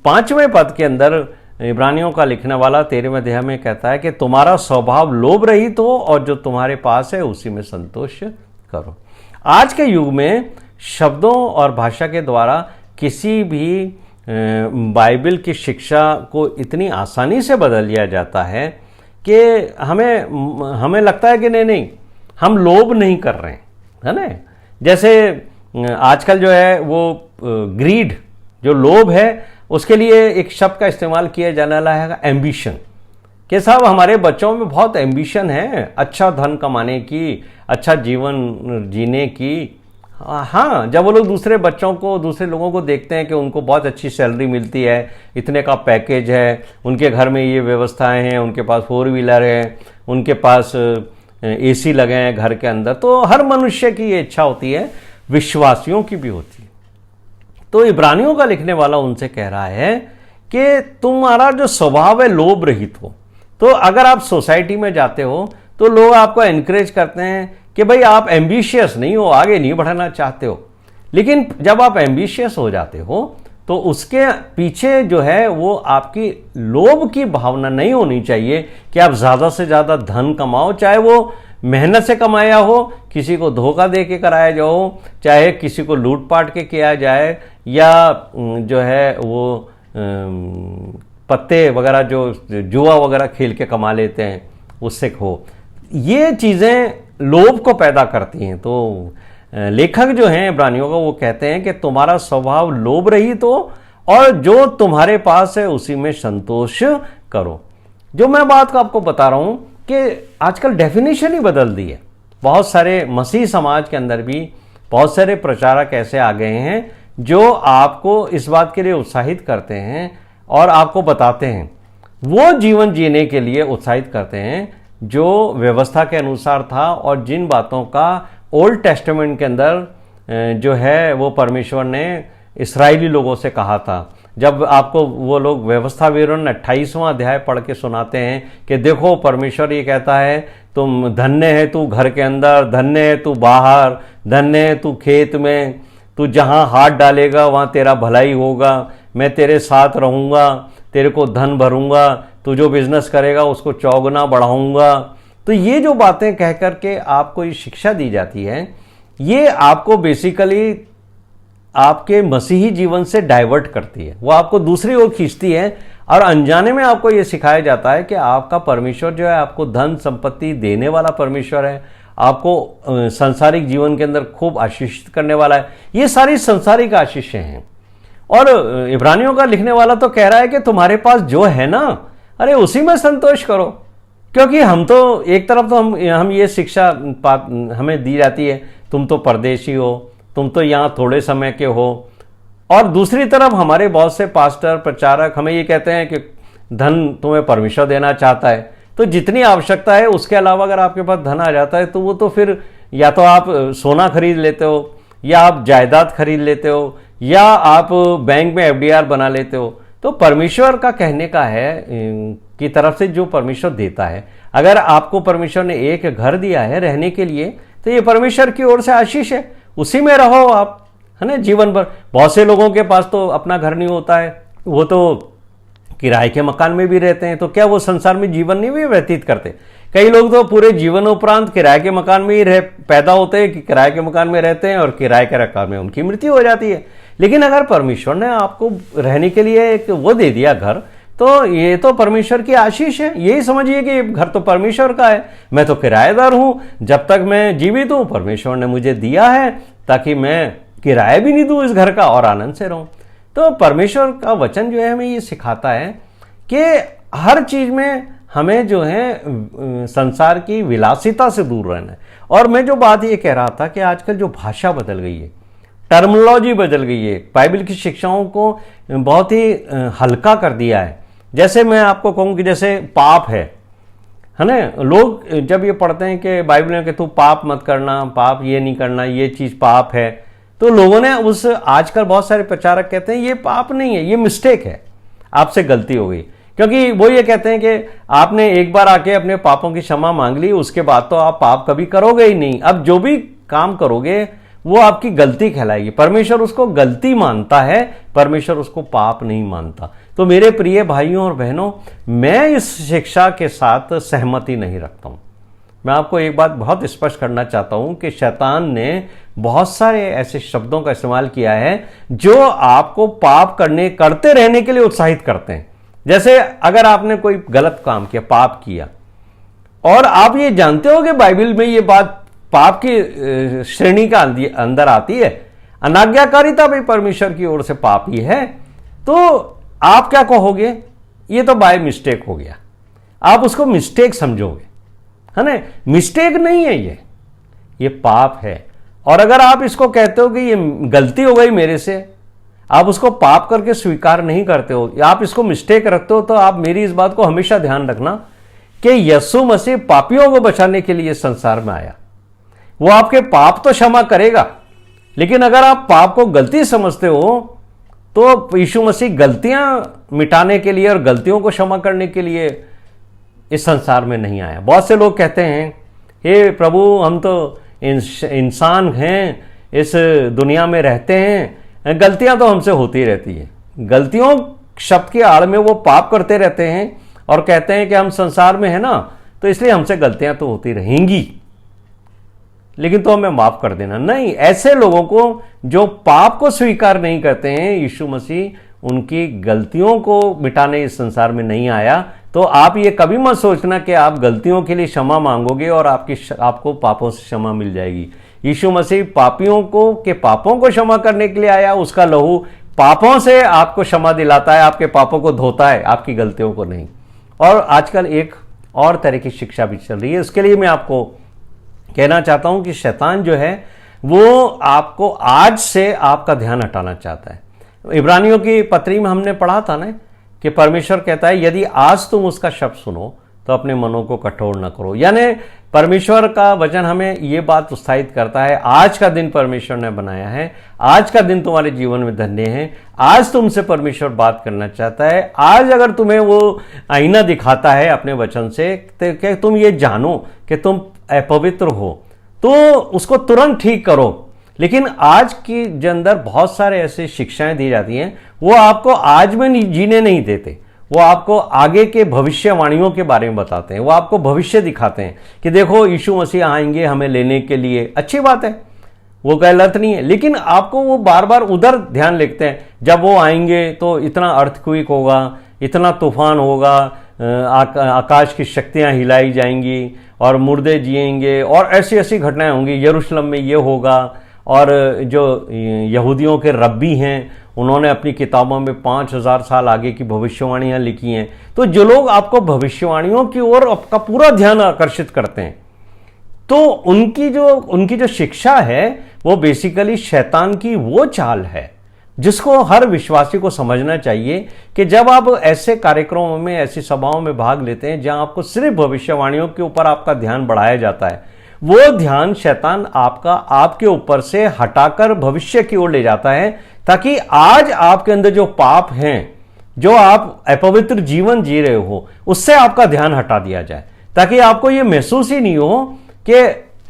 5वें पद के अंदर इब्रानियों का लिखने वाला 13वें अध्याय में कहता है कि तुम्हारा स्वभाव लोभ रहित हो और जो तुम्हारे पास है उसी में संतोष करो। आज के युग में शब्दों और भाषा के द्वारा किसी भी बाइबल की शिक्षा को इतनी आसानी से बदल लिया जाता है कि हमें लगता है कि नहीं हम लोभ नहीं कर रहे हैं, है ना। जैसे आजकल जो है वो ग्रीड, जो लोभ है, उसके लिए एक शब्द का इस्तेमाल किया जाने वाला है एम्बिशन, कि साहब हमारे बच्चों में बहुत एम्बिशन है अच्छा धन कमाने की, अच्छा जीवन जीने की। हाँ, जब वो लोग दूसरे बच्चों को, दूसरे लोगों को देखते हैं कि उनको बहुत अच्छी सैलरी मिलती है, इतने का पैकेज है, उनके घर में ये व्यवस्थाएं हैं, उनके पास 4 व्हीलर है, उनके पास AC लगे हैं घर के अंदर, तो हर मनुष्य की ये इच्छा होती है, विश्वासियों की भी होती है। तो इब्रानियों का लिखने वाला उनसे कह रहा है कि तुम्हारा जो स्वभाव है लोभ रहित हो। तो अगर आप सोसाइटी में जाते हो तो लोग आपको एनकरेज करते हैं कि भाई आप एम्बिशियस नहीं हो, आगे नहीं बढ़ना चाहते हो। लेकिन जब आप एम्बिशियस हो जाते हो तो उसके पीछे जो है वो आपकी लोभ की भावना नहीं होनी चाहिए कि आप ज़्यादा से ज़्यादा धन कमाओ, चाहे वो मेहनत से कमाया हो, किसी को धोखा दे के कराया जाओ, चाहे किसी को लूटपाट के किया जाए, या जो है वो पत्ते वगैरह जो जुआ वगैरह खेल के कमा लेते हैं उससे हो। ये चीज़ें लोभ को पैदा करती हैं। तो लेखक जो हैं इब्रानियों का वो कहते हैं कि तुम्हारा स्वभाव लोभ रहित हो और जो तुम्हारे पास है उसी में संतोष करो। जो मैं बात को आपको बता रहा हूं कि आजकल डेफिनेशन ही बदल दी है। बहुत सारे मसीह समाज के अंदर भी बहुत सारे प्रचारक ऐसे आ गए हैं जो आपको इस बात के लिए उत्साहित करते हैं और आपको बताते हैं, वो जीवन जीने के लिए उत्साहित करते हैं जो व्यवस्था के अनुसार था और जिन बातों का ओल्ड टेस्टामेंट के अंदर जो है वो परमेश्वर ने इस्राएली लोगों से कहा था। जब आपको वो लोग व्यवस्था विवरण 28वां अध्याय पढ़ के सुनाते हैं कि देखो परमेश्वर ये कहता है तुम धन्य है तू घर के अंदर, धन्य है तू बाहर, धन्य है तू खेत में, तू जहाँ हाथ डालेगा वहाँ तेरा भलाई होगा, मैं तेरे साथ रहूँगा, तेरे को धन भरूँगा, तू जो बिजनेस करेगा उसको चौगुना बढ़ाऊँगा। तो ये जो बातें कह कर के आपको ये शिक्षा दी जाती है, ये आपको बेसिकली आपके मसीही जीवन से डाइवर्ट करती है, वो आपको दूसरी ओर खींचती है और अनजाने में आपको ये सिखाया जाता है कि आपका परमेश्वर जो है आपको धन संपत्ति देने वाला परमेश्वर है, आपको सांसारिक जीवन के अंदर खूब आशीषित करने वाला है। ये सारी सांसारिक आशीषें हैं। और इब्रानियों का लिखने वाला तो कह रहा है कि तुम्हारे पास जो है ना, अरे उसी में संतोष करो। क्योंकि हम तो एक तरफ तो हम ये शिक्षा हमें दी जाती है, तुम तो परदेशी हो, तुम तो यहाँ थोड़े समय के हो, और दूसरी तरफ हमारे बहुत से पास्टर प्रचारक हमें ये कहते हैं कि धन तुम्हें परमेश्वर देना चाहता है, तो जितनी आवश्यकता है उसके अलावा अगर आपके पास धन आ जाता है तो वो तो फिर या तो आप सोना खरीद लेते हो, या आप जायदाद खरीद लेते हो, या आप बैंक में FDR बना लेते हो। तो परमेश्वर का कहने का है की तरफ से जो परमेश्वर देता है, अगर आपको परमेश्वर ने एक घर दिया है रहने के लिए तो ये परमेश्वर की ओर से आशीष है, उसी में रहो आप, है ना, जीवन भर। बहुत से लोगों के पास तो अपना घर नहीं होता है, वो तो किराए के मकान में भी रहते हैं, तो क्या वो संसार में जीवन नहीं भी व्यतीत करते? कई लोग तो पूरे जीवन उपरांत किराए के मकान में ही पैदा होते हैं, कि किराए के मकान में रहते हैं और किराए के मकान में उनकी मृत्यु हो जाती है। लेकिन अगर परमेश्वर ने आपको रहने के लिए एक वो दे दिया घर, तो ये तो परमेश्वर की आशीष है। यही समझिए कि घर तो परमेश्वर का है, मैं तो किराएदार हूं, जब तक मैं जीवित हूं परमेश्वर ने मुझे दिया है ताकि मैं किराया भी नहीं दूं इस घर का और आनंद से रहूं। तो परमेश्वर का वचन जो है हमें ये सिखाता है कि हर चीज में हमें जो है संसार की विलासिता से दूर रहना है। और मैं जो बात ये कह रहा था कि आजकल जो भाषा बदल गई है, टर्मिनोलॉजी बदल गई है, बाइबल की शिक्षाओं को बहुत ही हल्का कर दिया है। जैसे मैं आपको कहूँ कि जैसे पाप है ना, लोग जब ये पढ़ते हैं कि बाइबल में कि तू पाप मत करना, पाप ये नहीं करना, ये चीज़ पाप है, तो लोगों ने उस आजकल बहुत सारे प्रचारक कहते हैं ये पाप नहीं है, ये मिस्टेक है, आपसे गलती हो गई। क्योंकि वो ये कहते हैं कि आपने एक बार आके अपने पापों की क्षमा मांग ली, उसके बाद तो आप पाप कभी करोगे ही नहीं। अब जो भी काम करोगे वो आपकी गलती कहलाएगी। परमेश्वर उसको गलती मानता है, परमेश्वर उसको पाप नहीं मानता। तो मेरे प्रिय भाइयों और बहनों, मैं इस शिक्षा के साथ सहमति नहीं रखता हूं। मैं आपको एक बात बहुत स्पष्ट करना चाहता हूं कि शैतान ने बहुत सारे ऐसे शब्दों का इस्तेमाल किया है जो आपको पाप करते रहने के लिए उत्साहित करते हैं। जैसे अगर आपने कोई गलत काम किया, पाप किया, और आप ये जानते हो कि बाइबल में ये बात पाप की श्रेणी का अंदर आती है, अनाज्ञाकारिता भी परमेश्वर की ओर से पाप ही है, तो आप क्या कहोगे? ये तो बाय मिस्टेक हो गया। आप उसको मिस्टेक समझोगे, है ना? मिस्टेक नहीं है, ये पाप है। और अगर आप इसको कहते हो कि ये गलती हो गई मेरे से, आप उसको पाप करके स्वीकार नहीं करते हो, या आप इसको मिस्टेक रखते हो, तो आप मेरी इस बात को हमेशा ध्यान रखना कि यीशु मसीह पापियों को बचाने के लिए संसार में आया। वो आपके पाप तो क्षमा करेगा, लेकिन अगर आप पाप को गलती समझते हो तो यीशु मसीह गलतियां मिटाने के लिए और गलतियों को क्षमा करने के लिए इस संसार में नहीं आया। बहुत से लोग कहते हैं, हे प्रभु, हम तो इंसान हैं, इस दुनिया में रहते हैं, गलतियां तो हमसे होती रहती है। गलतियों शब्द के आड़ में वो पाप करते रहते हैं और कहते हैं कि हम संसार में है ना, तो इसलिए हमसे गलतियां तो होती रहेंगी, लेकिन तो हमें माफ कर देना। नहीं, ऐसे लोगों को जो पाप को स्वीकार नहीं करते हैं, यीशु मसीह उनकी गलतियों को मिटाने इस संसार में नहीं आया। तो आप ये कभी मत सोचना कि आप गलतियों के लिए क्षमा मांगोगे और आपको पापों से क्षमा मिल जाएगी। यीशु मसीह पापियों के पापों को क्षमा करने के लिए आया। उसका लहू पापों से आपको क्षमा दिलाता है, आपके पापों को धोता है, आपकी गलतियों को नहीं। और आजकल एक और तरह की शिक्षा भी चल रही है, उसके लिए मैं आपको कहना चाहता हूं कि शैतान जो है वो आपको आज से आपका ध्यान हटाना चाहता है। इब्रानियों की पत्री में हमने पढ़ा था ना कि परमेश्वर कहता है, यदि आज तुम उसका शब्द सुनो तो अपने मनों को कठोर न करो। यानी परमेश्वर का वचन हमें ये बात उत्साहित करता है, आज का दिन परमेश्वर ने बनाया है, आज का दिन तुम्हारे जीवन में धन्य है, आज तुमसे परमेश्वर बात करना चाहता है। आज अगर तुम्हें वो आईना दिखाता है अपने वचन से कि तुम ये जानो कि तुम अपवित्र हो, तो उसको तुरंत ठीक करो। लेकिन आज की के अंदर बहुत सारे ऐसे शिक्षाएं दी जाती हैं, वो आपको आज में जीने नहीं देते, वो आपको आगे के भविष्यवाणियों के बारे में बताते हैं, वो आपको भविष्य दिखाते हैं कि देखो यीशु मसीह आएंगे हमें लेने के लिए। अच्छी बात है, वो गलत नहीं है, लेकिन आपको वो बार बार उधर ध्यान लेते हैं, जब वो आएंगे तो इतना अर्थक्वेक होगा, इतना तूफान होगा, आकाश की शक्तियां हिलाई जाएंगी और मुर्दे जिएंगे और ऐसी ऐसी घटनाएं होंगी, यरूशलेम में ये होगा। और जो यहूदियों के रब्बी हैं, उन्होंने अपनी किताबों में 5000 साल आगे की भविष्यवाणियां लिखी हैं। तो जो लोग आपको भविष्यवाणियों की ओर आपका पूरा ध्यान आकर्षित करते हैं, तो उनकी जो शिक्षा है वो बेसिकली शैतान की वो चाल है जिसको हर विश्वासी को समझना चाहिए कि जब आप ऐसे कार्यक्रमों में, ऐसी सभाओं में भाग लेते हैं जहां आपको सिर्फ भविष्यवाणियों के ऊपर आपका ध्यान बढ़ाया जाता है, वो ध्यान शैतान आपके ऊपर से हटाकर भविष्य की ओर ले जाता है, ताकि आज आपके अंदर जो पाप हैं, जो आप अपवित्र जीवन जी रहे हो, उससे आपका ध्यान हटा दिया जाए, ताकि आपको ये महसूस ही नहीं हो कि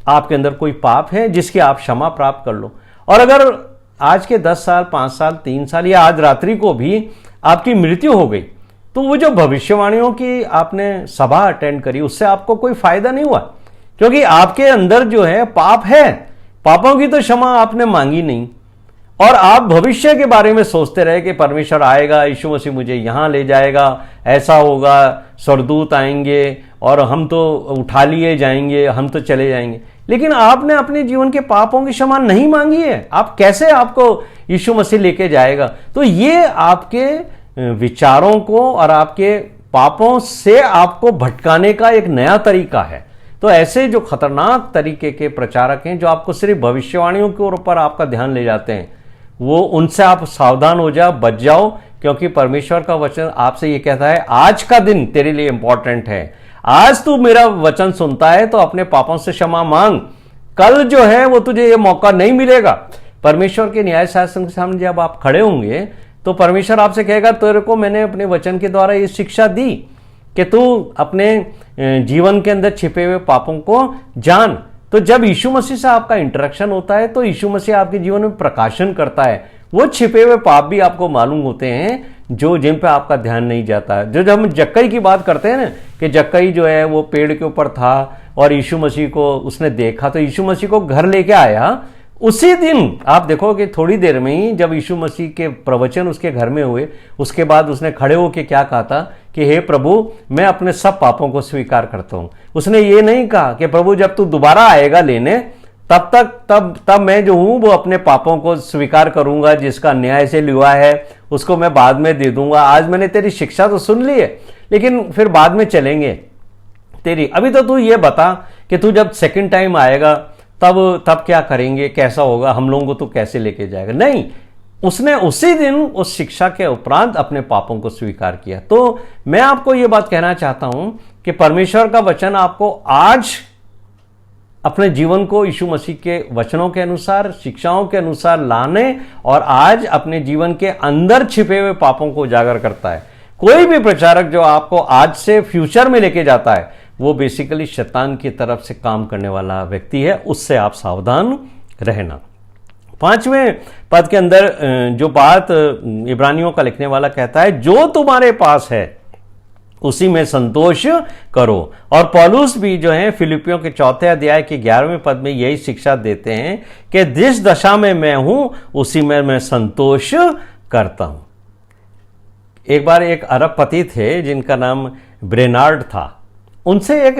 आपके अंदर कोई पाप है जिसकी आप क्षमा प्राप्त कर लो। और अगर आज के 10 साल, 5 साल, 3 साल या आज रात्रि को भी आपकी मृत्यु हो गई, तो वो जो भविष्यवाणियों की आपने सभा अटेंड करी, उससे आपको कोई फायदा नहीं हुआ, क्योंकि आपके अंदर जो है पाप है, पापों की तो क्षमा आपने मांगी नहीं, और आप भविष्य के बारे में सोचते रहे कि परमेश्वर आएगा, यीशु मसीह मुझे यहां ले जाएगा, ऐसा होगा, स्वर्गदूत आएंगे और हम तो उठा लिए जाएंगे, हम तो चले जाएंगे। लेकिन आपने अपने जीवन के पापों की क्षमा नहीं मांगी है, आप कैसे आपको यीशु मसीह लेके जाएगा? तो ये आपके विचारों को और आपके पापों से आपको भटकाने का एक नया तरीका है। तो ऐसे जो खतरनाक तरीके के प्रचारक हैं, जो आपको सिर्फ भविष्यवाणियों के ऊपर आपका ध्यान ले जाते हैं, वो उनसे आप सावधान हो जाओ, बच जाओ, क्योंकि परमेश्वर का वचन आपसे ये कहता है, आज का दिन तेरे लिए इंपॉर्टेंट है। आज तू मेरा वचन सुनता है तो अपने पापों से क्षमा मांग, कल जो है वो तुझे ये मौका नहीं मिलेगा। परमेश्वर के न्याय शासन के सामने जब आप खड़े होंगे तो परमेश्वर आपसे कहेगा, तेरे को मैंने अपने वचन के द्वारा ये शिक्षा दी कि तू अपने जीवन के अंदर छिपे हुए पापों को जान, तो जब यीशु मसीह से आपका इंटरेक्शन होता है तो यीशु मसीह आपके जीवन में प्रकाशन करता है। वो छिपे हुए पाप भी आपको मालूम होते हैं जो जिन पे आपका ध्यान नहीं जाता। जो जब हम जक्कई की बात करते हैं ना कि जक्कई जो है वो पेड़ के ऊपर था और यीशु मसीह को उसने देखा तो यीशु मसीह को घर लेके आया। उसी दिन आप देखो कि थोड़ी देर में ही जब यीशु मसीह के प्रवचन उसके घर में हुए, उसके बाद उसने खड़े होकर क्या कहा था कि हे प्रभु, मैं अपने सब पापों को स्वीकार करता हूं। उसने ये नहीं कहा कि प्रभु जब तू दोबारा आएगा लेने तब मैं जो हूं वो अपने पापों को स्वीकार करूंगा, जिसका न्याय से लिया है उसको मैं बाद में दे दूंगा। आज मैंने तेरी शिक्षा तो सुन ली है लेकिन फिर बाद में चलेंगे तेरी। अभी तो तू ये बता कि तू जब सेकंड टाइम आएगा तब क्या करेंगे, कैसा होगा, हम लोगों को तू कैसे लेके जाएगा। नहीं, उसने उसी दिन उस शिक्षा के उपरांत अपने पापों को स्वीकार किया। तो मैं आपको यह बात कहना चाहता हूं कि परमेश्वर का वचन आपको आज अपने जीवन को यीशु मसीह के वचनों के अनुसार, शिक्षाओं के अनुसार लाने और आज अपने जीवन के अंदर छिपे हुए पापों को उजागर करता है। कोई भी प्रचारक जो आपको आज से फ्यूचर में लेके जाता है वो बेसिकली शैतान की तरफ से काम करने वाला व्यक्ति है, उससे आप सावधान रहना। 5वें पद के अंदर जो बात इब्रानियों का लिखने वाला कहता है, जो तुम्हारे पास है उसी में संतोष करो। और पौलुस भी जो है फिलिपियों के 4 अध्याय के 11वें पद में यही शिक्षा देते हैं कि जिस दशा में मैं हूं उसी में मैं संतोष करता हूं। एक बार एक अरबपति थे जिनका नाम ब्रेनार्ड था। उनसे एक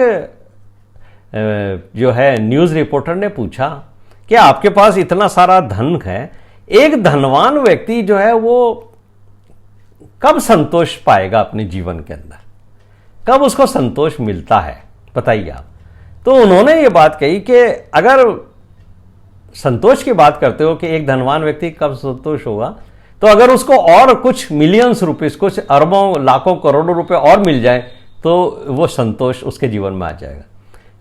जो है न्यूज रिपोर्टर ने पूछा कि आपके पास इतना सारा धन है, एक धनवान व्यक्ति जो है वो कब संतोष पाएगा अपने जीवन के अंदर, कब उसको संतोष मिलता है, बताइए आप। तो उन्होंने ये बात कही कि अगर संतोष की बात करते हो कि एक धनवान व्यक्ति कब संतोष होगा, तो अगर उसको और कुछ मिलियंस रुपीस, कुछ अरबों लाखों करोड़ों रुपए और मिल जाए तो वो संतोष उसके जीवन में आ जाएगा।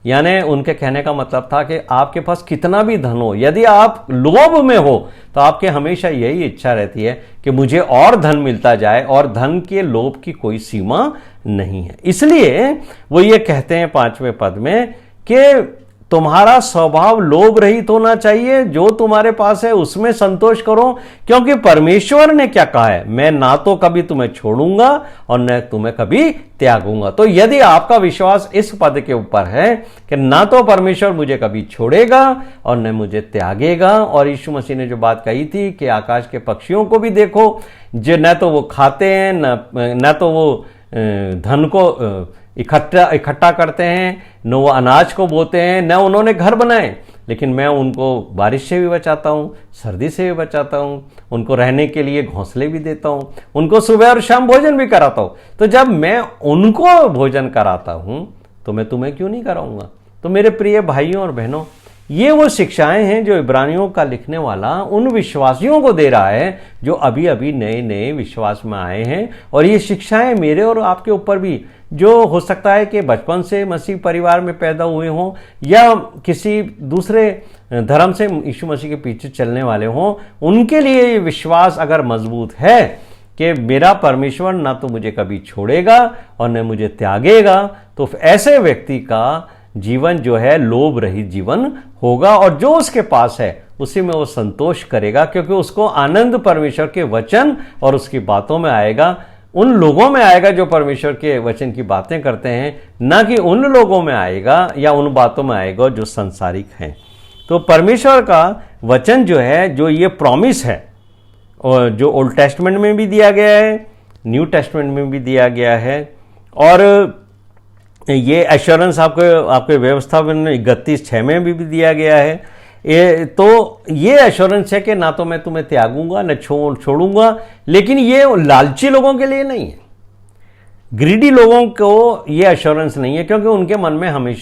यानी उनके कहने का मतलब था कि आपके पास कितना भी धन हो, यदि आप लोभ में हो तो आपके हमेशा यही इच्छा रहती है कि मुझे और धन मिलता जाए, और धन के लोभ की कोई सीमा नहीं है। इसलिए वो ये कहते हैं 5वें पद में कि तुम्हारा स्वभाव लोभ रहित होना चाहिए, जो तुम्हारे पास है उसमें संतोष करो, क्योंकि परमेश्वर ने क्या कहा है, मैं ना तो कभी तुम्हें छोड़ूंगा और न तुम्हें कभी त्यागूंगा। तो यदि आपका विश्वास इस पद के ऊपर है कि ना तो परमेश्वर मुझे कभी छोड़ेगा और न मुझे त्यागेगा, और यीशु मसीह ने जो बात कही थी कि आकाश के पक्षियों को भी देखो, जो न तो वो खाते हैं न तो वो धन को इकट्ठा करते हैं, न वो अनाज को बोते हैं, न उन्होंने घर बनाए, लेकिन मैं उनको बारिश से भी बचाता हूँ, सर्दी से भी बचाता हूँ, उनको रहने के लिए घोंसले भी देता हूँ, उनको सुबह और शाम भोजन भी कराता हूँ। तो जब मैं उनको भोजन कराता हूँ तो मैं तुम्हें क्यों नहीं कराऊंगा। तो मेरे प्रिय भाइयों और बहनों, ये वो शिक्षाएं हैं जो इब्रानियों का लिखने वाला उन विश्वासियों को दे रहा है जो अभी अभी नए नए विश्वास में आए हैं। और ये शिक्षाएं मेरे और आपके ऊपर भी, जो हो सकता है कि बचपन से मसीह परिवार में पैदा हुए हों या किसी दूसरे धर्म से यीशु मसीह के पीछे चलने वाले हों, उनके लिए ये विश्वास अगर मजबूत है कि मेरा परमेश्वर ना तो मुझे कभी छोड़ेगा और न मुझे त्यागेगा, तो ऐसे व्यक्ति का जीवन जो है लोभ रहित जीवन होगा, और जो उसके पास है उसी में वो संतोष करेगा, क्योंकि उसको आनंद परमेश्वर के वचन और उसकी बातों में आएगा, उन लोगों में आएगा जो परमेश्वर के वचन की बातें करते हैं, ना कि उन लोगों में आएगा या उन बातों में आएगा जो संसारिक हैं। तो परमेश्वर का वचन जो है, जो ये प्रॉमिस है, और जो ओल्ड टेस्टमेंट में भी दिया गया है, न्यू टेस्टमेंट में भी दिया गया है, और ये एश्योरेंस आपके व्यवस्था में 31:6 में भी दिया गया है। तो ये एश्योरेंस है कि ना तो मैं तुम्हें त्यागूंगा न छोड़ूंगा, लेकिन ये लालची लोगों के लिए नहीं है, ग्रीडी लोगों को ये एश्योरेंस नहीं है, क्योंकि उनके मन में हमेशा